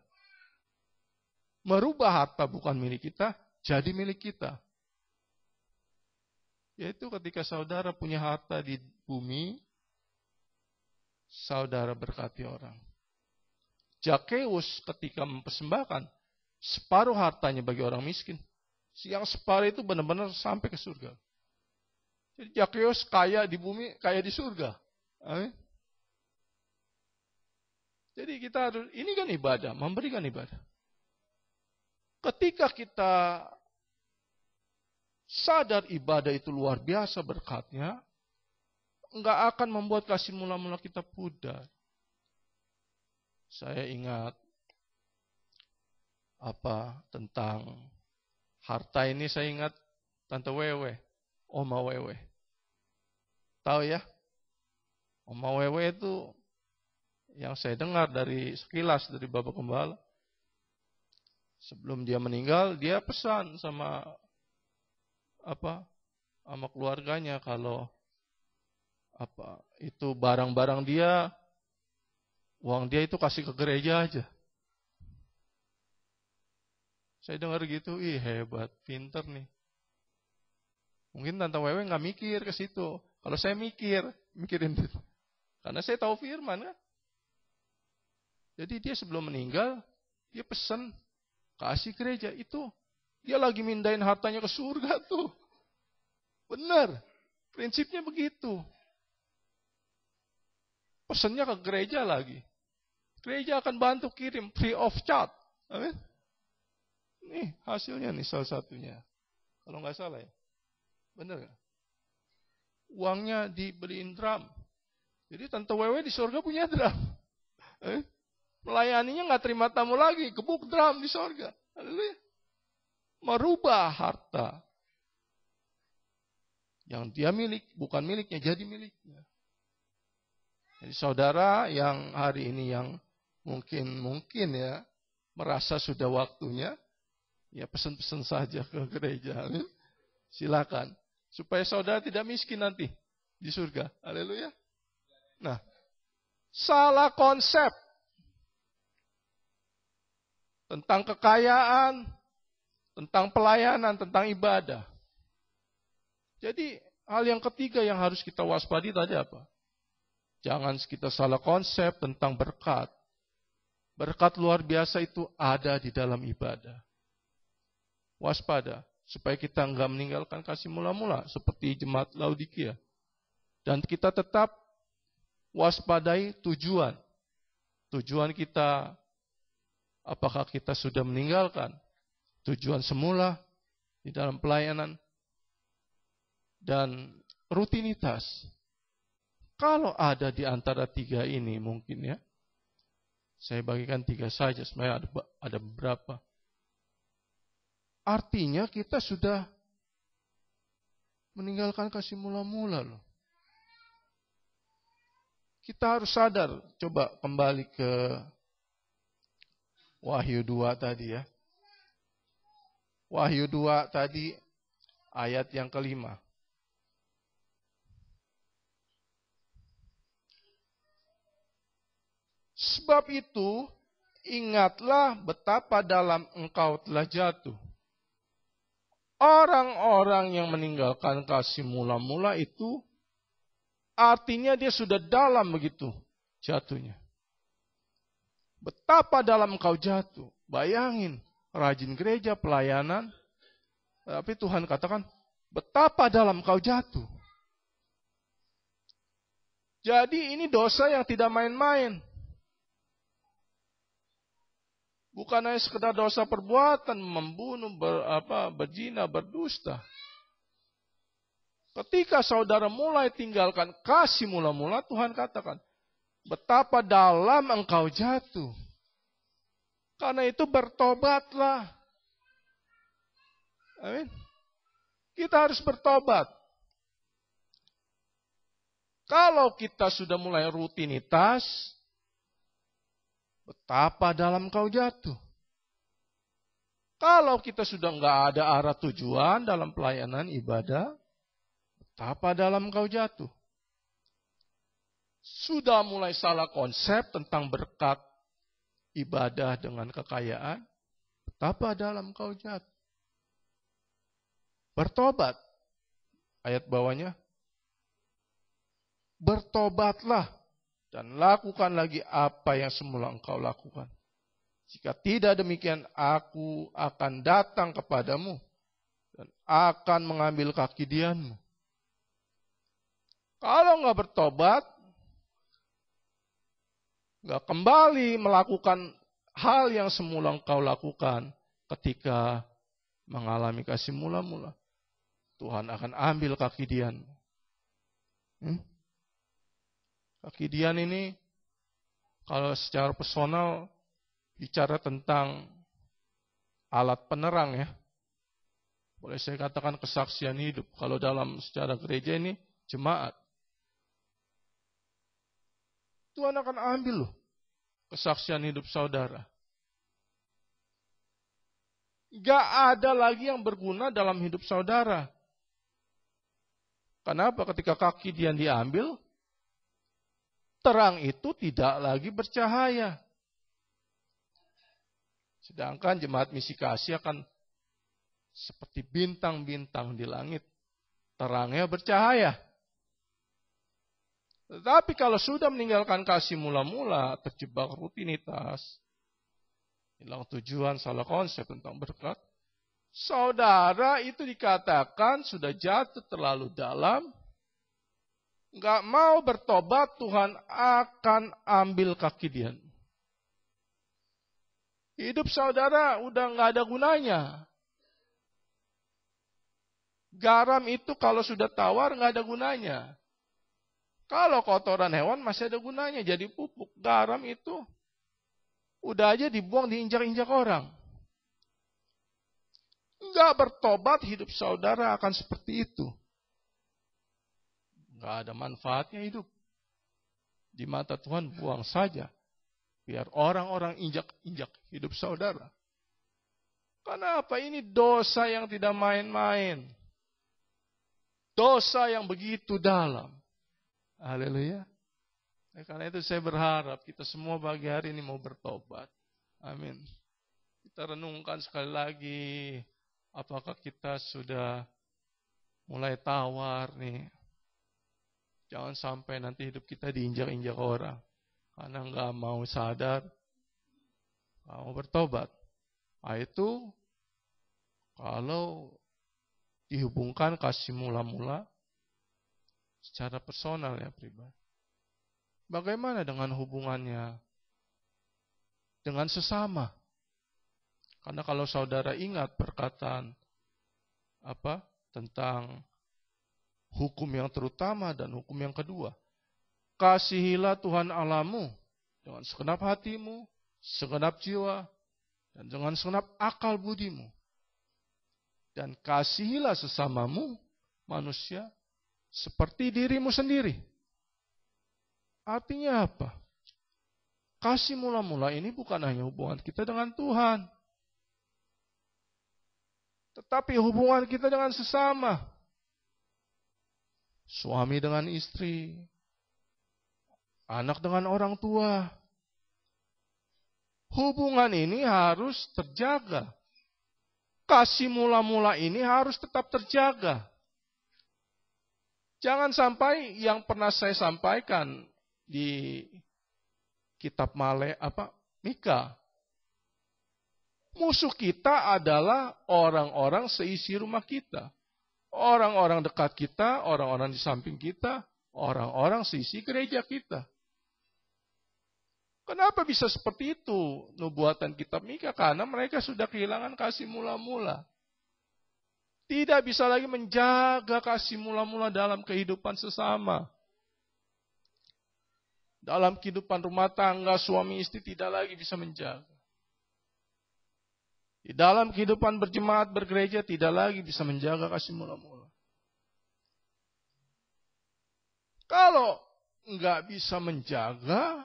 Merubah harta bukan milik kita, jadi milik kita. Yaitu ketika saudara punya harta di bumi, saudara berkati orang. Zakeus ketika mempersembahkan separuh hartanya bagi orang miskin. Yang separuh itu benar-benar sampai ke surga. Jadi Zakeus kaya di bumi, kaya di surga. Amin. Jadi kita harus, ini kan ibadah, memberikan ibadah. Ketika kita sadar ibadah itu luar biasa berkatnya, enggak akan membuat kasih mula-mula kita pudar. Saya ingat tentang harta ini, saya ingat Tante Wewe, Oma Wewe. Tahu ya? Oma Wewe itu yang saya dengar dari sekilas dari Bapak Gembala. Sebelum dia meninggal, dia pesan sama keluarganya kalau itu barang-barang dia, uang dia itu kasih ke gereja aja. Saya dengar gitu, hebat, pinter nih. Mungkin Tante Wewe nggak mikir ke situ. Kalau saya mikirin itu. Karena saya tahu firman kan. Jadi dia sebelum meninggal, dia pesan kasih gereja itu. Dia lagi mindahin hartanya ke surga tuh. Benar. Prinsipnya begitu. Pesannya ke gereja lagi. Gereja akan bantu kirim free of charge. Amin. Nih hasilnya nih salah satunya. Kalau nggak salah ya. Bener gak? Uangnya dibeliin drum. Jadi Tante Wewe di surga punya drum. Melayaninya nggak terima tamu lagi, gebuk drum di surga. Haleluya. Merubah harta yang dia milik, bukan miliknya, jadi miliknya. Jadi saudara yang hari ini yang mungkin ya merasa sudah waktunya, ya pesan-pesan saja ke gereja. Silakan. Supaya saudara tidak miskin nanti di surga. Haleluya. Nah, salah konsep tentang kekayaan, tentang pelayanan, tentang ibadah. Jadi hal yang ketiga yang harus kita waspadi tadi apa? Jangan kita salah konsep tentang berkat. Berkat luar biasa itu ada di dalam ibadah. Waspada, supaya kita enggak meninggalkan kasih mula-mula, seperti jemaat Laodikia. Dan kita tetap waspadai tujuan. Tujuan kita, apakah kita sudah meninggalkan tujuan semula di dalam pelayanan dan rutinitas. Kalau ada di antara tiga ini mungkin ya, saya bagikan tiga saja, sebenarnya ada beberapa. Artinya kita sudah meninggalkan kasih mula-mula loh. Kita harus sadar, coba kembali ke Wahyu 2 tadi ya. Wahyu 2 tadi ayat yang kelima. Sebab itu, ingatlah betapa dalam engkau telah jatuh. Orang-orang yang meninggalkan kasih mula-mula itu, artinya dia sudah dalam begitu jatuhnya. Betapa dalam engkau jatuh. Bayangin, rajin gereja, pelayanan. Tapi Tuhan katakan, betapa dalam engkau jatuh. Jadi ini dosa yang tidak main-main. Bukan hanya sekedar dosa perbuatan, membunuh, berzina, berdusta. Ketika saudara mulai tinggalkan kasih mula-mula, Tuhan katakan, betapa dalam engkau jatuh. Karena itu bertobatlah. Amin. Kita harus bertobat. Kalau kita sudah mulai rutinitas, betapa dalam kau jatuh. Kalau kita sudah nggak ada arah tujuan dalam pelayanan ibadah, betapa dalam kau jatuh. Sudah mulai salah konsep tentang berkat ibadah dengan kekayaan, betapa dalam kau jatuh. Bertobat. Ayat bawahnya. Bertobatlah dan lakukan lagi apa yang semula engkau lakukan. Jika tidak demikian, aku akan datang kepadamu dan akan mengambil kaki dianmu. Kalau nggak bertobat, nggak kembali melakukan hal yang semula engkau lakukan ketika mengalami kasih mula-mula, Tuhan akan ambil kaki dianmu. Kaki dian ini, kalau secara personal, bicara tentang alat penerang ya. Boleh saya katakan kesaksian hidup. Kalau dalam secara gereja ini, jemaat. Tuhan akan ambil loh kesaksian hidup saudara. Gak ada lagi yang berguna dalam hidup saudara. Kenapa? Ketika kaki dian diambil, terang itu tidak lagi bercahaya. Sedangkan jemaat misi kasih akan seperti bintang-bintang di langit. Terangnya bercahaya. Tetapi kalau sudah meninggalkan kasih mula-mula, terjebak rutinitas, hilang tujuan, salah konsep tentang berkat, saudara itu dikatakan sudah jatuh terlalu dalam, nggak mau bertobat, Tuhan akan ambil kaki dia. Hidup saudara udah nggak ada gunanya. Garam itu kalau sudah tawar nggak ada gunanya. Kalau kotoran hewan masih ada gunanya jadi pupuk. Garam itu udah aja dibuang, diinjak-injak orang. Nggak bertobat, hidup saudara akan seperti itu. Nggak ada manfaatnya hidup. Di mata Tuhan buang saja. Biar orang-orang injak-injak hidup saudara. Kenapa? Ini dosa yang tidak main-main. Dosa yang begitu dalam. Haleluya. Karena itu saya berharap kita semua pagi hari ini mau bertobat. Amin. Kita renungkan sekali lagi. Apakah kita sudah mulai tawar nih. Jangan sampai nanti hidup kita diinjak-injak orang. Karena nggak mau sadar. Nggak mau bertobat. Nah itu kalau dihubungkan kasih mula-mula secara personal ya pribadi. Bagaimana dengan hubungannya dengan sesama? Karena kalau saudara ingat perkataan tentang hukum yang terutama dan hukum yang kedua. Kasihilah Tuhan Allahmu dengan segenap hatimu, segenap jiwa, dan dengan segenap akal budimu. Dan kasihilah sesamamu, manusia, seperti dirimu sendiri. Artinya apa? Kasih mula-mula ini bukan hanya hubungan kita dengan Tuhan. Tetapi hubungan kita dengan sesama. Suami dengan istri. Anak dengan orang tua. Hubungan ini harus terjaga. Kasih mula-mula ini harus tetap terjaga. Jangan sampai yang pernah saya sampaikan di kitab Mika. Musuh kita adalah orang-orang seisi rumah kita. Orang-orang dekat kita, orang-orang di samping kita, orang-orang seisi gereja kita. Kenapa bisa seperti itu nubuatan kitab Mika? Karena mereka sudah kehilangan kasih mula-mula. Tidak bisa lagi menjaga kasih mula-mula dalam kehidupan sesama. Dalam kehidupan rumah tangga, suami istri tidak lagi bisa menjaga. Di dalam kehidupan berjemaat, bergereja, tidak lagi bisa menjaga kasih mula-mula. Kalau nggak bisa menjaga,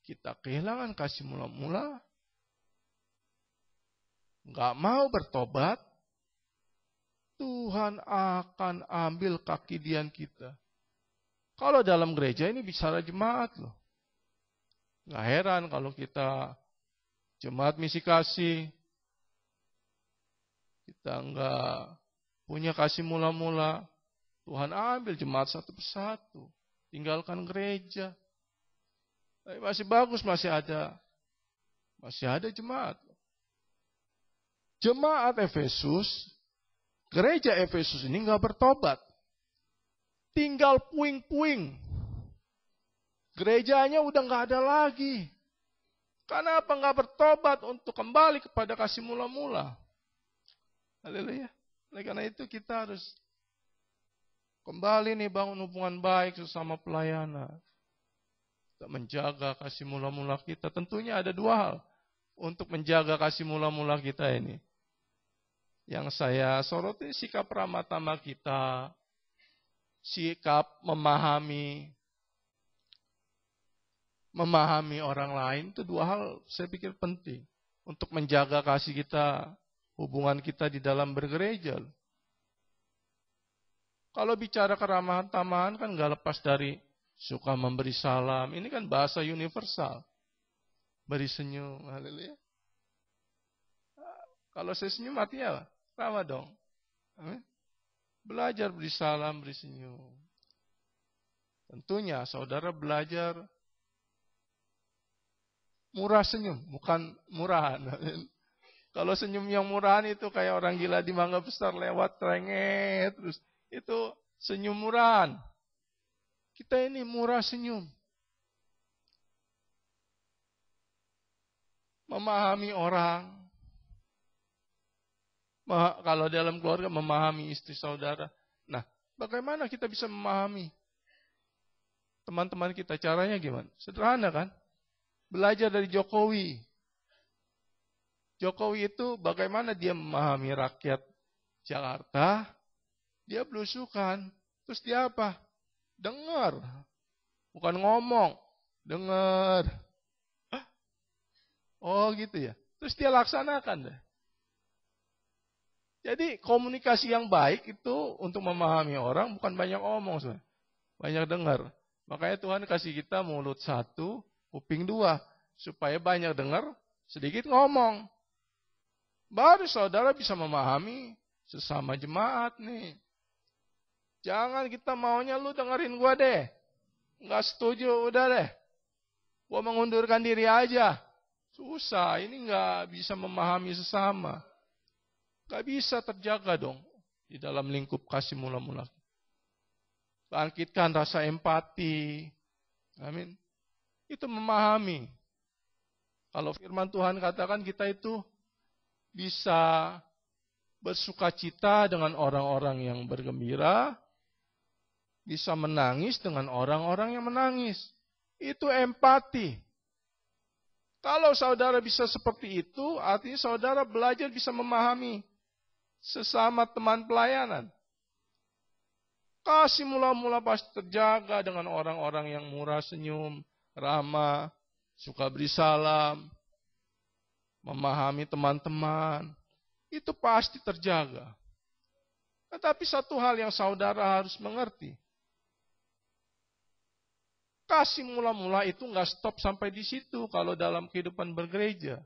kita kehilangan kasih mula-mula, nggak mau bertobat, Tuhan akan ambil kaki dian kita. Kalau dalam gereja ini bicara jemaat loh. Nggak heran kalau kita jemaat misi kasih, kita nggak punya kasih mula-mula, Tuhan ambil jemaat satu persatu, tinggalkan gereja. Tapi masih bagus, masih ada jemaat. Jemaat Efesus, gereja Efesus ini nggak bertobat, tinggal puing-puing. Gerejanya udah nggak ada lagi. Kenapa nggak bertobat untuk kembali kepada kasih mula-mula? Haleluya. Oleh karena itu kita harus kembali nih bangun hubungan baik sesama pelayanan. Kita menjaga kasih mula-mula kita. Tentunya ada dua hal untuk menjaga kasih mula-mula kita ini. Yang saya soroti sikap ramah tamah kita, sikap memahami orang lain, itu dua hal saya pikir penting untuk menjaga kasih kita, hubungan kita di dalam bergereja. Kalau bicara keramahan tamahan kan nggak lepas dari suka memberi salam. Ini kan bahasa universal. Beri senyum, haleluya. Kalau saya senyum artinya apa? Ramah dong. Amin. Belajar beri salam, beri senyum. Tentunya saudara belajar murah senyum, bukan murahan. Kalau senyum yang murahan itu kayak orang gila di Mangga Besar lewat renget terus. Itu senyum murahan. Kita ini murah senyum. Memahami orang. Kalau dalam keluarga memahami istri saudara. Nah, bagaimana kita bisa memahami teman-teman kita? Caranya gimana? Sederhana kan? Belajar dari Jokowi. Jokowi itu bagaimana dia memahami rakyat Jakarta. Dia belusukan. Terus dia apa? Dengar. Bukan ngomong. Dengar. Oh gitu ya. Terus dia laksanakan deh. Jadi komunikasi yang baik itu untuk memahami orang bukan banyak ngomong, sebenarnya. Banyak dengar. Makanya Tuhan kasih kita mulut satu, kuping dua. Supaya banyak dengar, sedikit ngomong. Baru saudara bisa memahami sesama jemaat nih. Jangan kita maunya lu dengerin gua deh. Nggak setuju, udah deh. Gua mengundurkan diri aja. Susah, ini nggak bisa memahami sesama. Gak bisa terjaga dong di dalam lingkup kasih mula-mula. Bangkitkan rasa empati. Amin. Itu memahami. Kalau firman Tuhan katakan kita itu bisa bersukacita dengan orang-orang yang bergembira, bisa menangis dengan orang-orang yang menangis. Itu empati. Kalau saudara bisa seperti itu, artinya saudara belajar bisa memahami sesama teman pelayanan. Kasih mula-mula pasti terjaga dengan orang-orang yang murah senyum, ramah, suka beri salam, memahami teman-teman. Itu pasti terjaga. Tetapi satu hal yang saudara harus mengerti. Kasih mula-mula itu nggak stop sampai di situ kalau dalam kehidupan bergereja.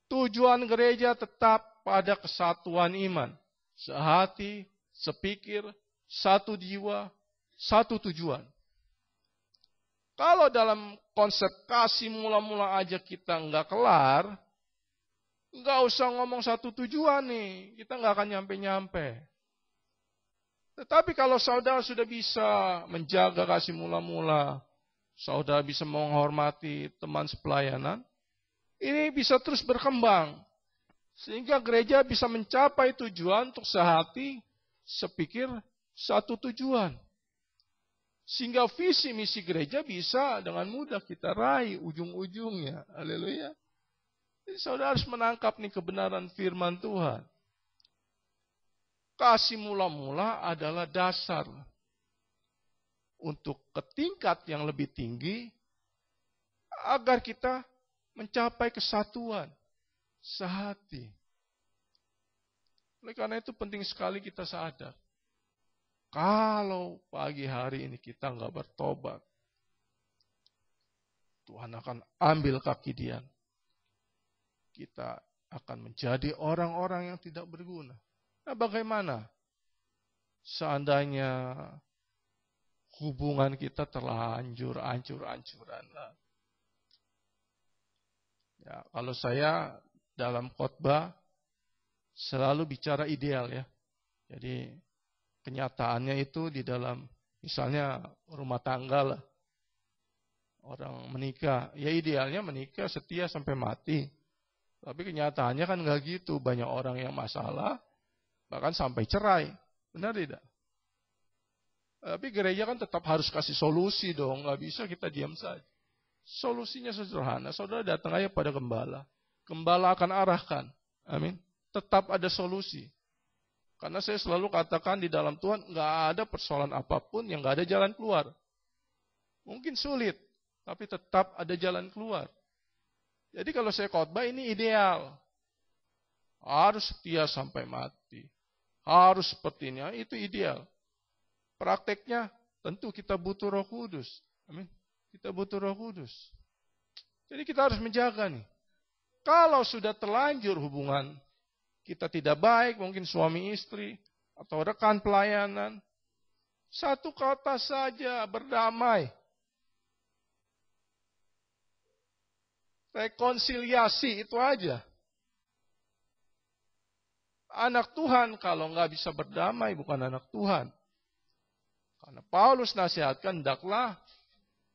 Tujuan gereja tetap pada kesatuan iman. Sehati, sepikir, satu jiwa, satu tujuan. Kalau dalam konsep kasih mula-mula aja kita nggak kelar, nggak usah ngomong satu tujuan nih, kita nggak akan nyampe-nyampe. Tetapi kalau saudara sudah bisa menjaga kasih mula-mula, saudara bisa menghormati teman sepelayanan, ini bisa terus berkembang. Sehingga gereja bisa mencapai tujuan untuk sehati, sepikir, satu tujuan. Sehingga visi misi gereja bisa dengan mudah kita raih ujung-ujungnya. Haleluya. Jadi saudara harus menangkap nih kebenaran firman Tuhan. Kasih mula-mula adalah dasar untuk ke tingkat yang lebih tinggi agar kita mencapai kesatuan sehati. Oleh karena itu penting sekali kita sadar. Kalau pagi hari ini kita nggak bertobat, Tuhan akan ambil kaki Dian. Kita akan menjadi orang-orang yang tidak berguna. Nah bagaimana? Seandainya hubungan kita terlanjur hancur-hancuran. Ya, kalau saya dalam khotbah selalu bicara ideal ya. Jadi kenyataannya itu di dalam misalnya rumah tangga lah. Orang menikah, ya idealnya menikah setia sampai mati. Tapi kenyataannya kan nggak gitu. Banyak orang yang masalah, bahkan sampai cerai. Benar tidak? Tapi gereja kan tetap harus kasih solusi dong. Nggak bisa kita diam saja. Solusinya sederhana. Saudara datang aja pada gembala. Gembala akan arahkan. Amin. Tetap ada solusi. Karena saya selalu katakan di dalam Tuhan, nggak ada persoalan apapun yang nggak ada jalan keluar. Mungkin sulit, tapi tetap ada jalan keluar. Jadi kalau saya khotbah ini ideal. Harus setia sampai mati. Harus seperti ini, itu ideal. Prakteknya tentu kita butuh Roh Kudus. Amin. Kita butuh Roh Kudus. Jadi kita harus menjaga nih. Kalau sudah terlanjur hubungan kita tidak baik, mungkin suami istri atau rekan pelayanan, satu kata saja, berdamai. Rekonsiliasi itu aja. Anak Tuhan kalau nggak bisa berdamai bukan anak Tuhan. Karena Paulus nasihatkan, hendaklah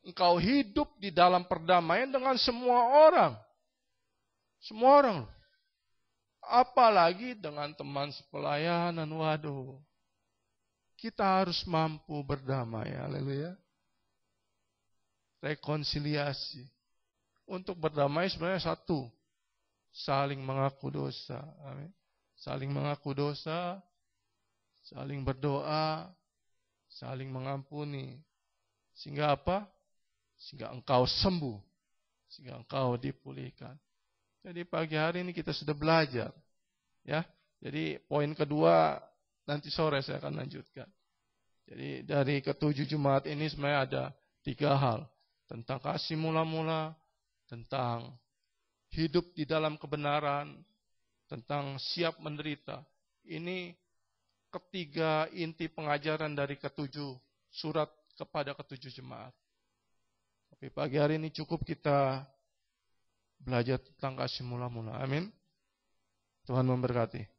engkau hidup di dalam perdamaian dengan semua orang. Semua orang. Apalagi dengan teman sepelayanan, waduh. Kita harus mampu berdamai, haleluya. Rekonsiliasi. Untuk berdamai sebenarnya satu, saling mengaku dosa. Amin. Saling mengaku dosa, saling berdoa, saling mengampuni. Sehingga apa? Sehingga engkau sembuh. Sehingga engkau dipulihkan. Jadi pagi hari ini kita sudah belajar. Ya. Jadi poin kedua nanti sore saya akan lanjutkan. Jadi dari ketujuh Jumat ini sebenarnya ada 3 hal. Tentang kasih mula-mula, tentang hidup di dalam kebenaran, tentang siap menderita. Ini ketiga inti pengajaran dari ketujuh surat kepada ketujuh jemaat. Tapi pagi hari ini cukup kita belajar tentang kasih mula-mula. Amin. Tuhan memberkati.